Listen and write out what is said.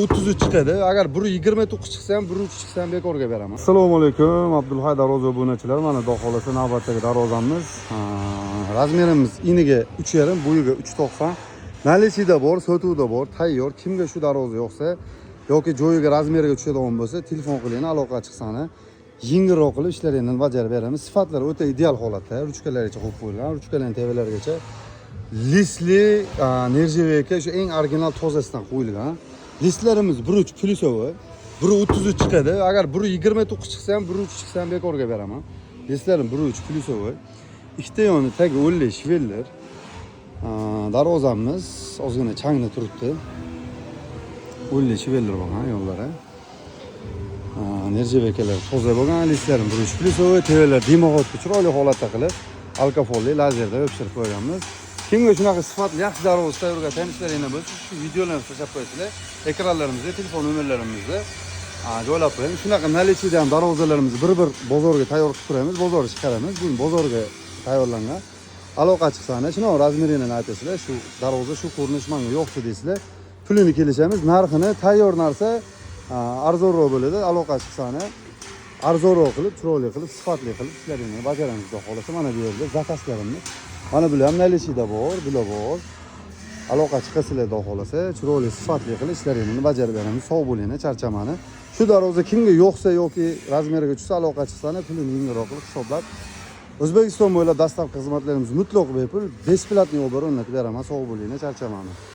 33 chiqadi. Agar 129 chiqsa ham 13 chiqsa ham bekorga beraman. Assalomu alaykum, Abdulhay darvoza obunachilar. Mana xudo xolasa navbatdagi darvozamiz. Razmerimiz iniga 3.5, bo'yiga 3.90. Nalisida bor, sotuvda bor, tayyor. Kimga shu darvoza yo'qsa yoki joyiga razmeriga tushadigan bo'lsa, telefon qiling, aloqa chiqsani. Yengilroq qilib ishlarini bajarib beramiz. Sifatlari o'ta ideal holatda. Ruchkalarigacha qo'yib qo'yilgan, ruchkalarning tevalarigacha listli, nerjeveka shu eng original tozasidan qo'yilgan. Listlarimiz 1.3 plyusovoy, 1.33 chiqadi. Agar 1.29 chiqsa ham 1.3 chiqsa ham bekorga beraman. Listlarim 1.3 plyusovoy. Ikkita yoni tagi 10 shveller. Darvozamiz ozgina changni turibdi. 10 shveller bo'lgan yo'llari. Nerjevekalar toza bo'lgan, listlarim 1.3 plyusovoy, tevalar dimoxodga chiroyli holatda qilib, alkofolli lazerda yopishtirib qo'yganmiz. Kimga shunaqa sifatli yaxshi darvoza tayyorga tanishlaringiz bo'lsa, shu videolarni tashlab qo'yasizlar. Ekranlarimizda, telefon nomerlarimizda joylab qo'yamiz. Shunaqa nalichida ham darvozalarimizni bir-bir bozorga tayyor qilib turamiz, bozorga chiqaramiz. Bu bozorga tayyorlangan. Aloqa chiqsani, shuni razmerini aytasizlar, shu darvoza shu ko'rinish menga yo'qdi deysizlar. Pulini kelishamiz, narxini tayyor narsa arzonroq bo'ladi. Aloqa chiqsani arzonroq qilib, chiroyli qilib, sifatli qilib ishlaringizni bajaramiz xudo xolasa. Mana bu yerda zakazlarimiz. Mana bular ham nalishida bor, bular bor. Aloqa chiqasizlar xudo xolasa, chiroyli sifatli qilib ishlaringizni bajarib beramiz. Sog' bo'linglar, charchamani. Shu darvoza kimga yo'qsa yoki razmeriga tushsa, aloqa chiqsani, pulini yengilroq qilib hisoblab O'zbekiston bo'ylab dastavka xizmatlarimiz mutlaq bepul, besplatniy o'rnatib beraman. Sog' bo'linglar, charchamani.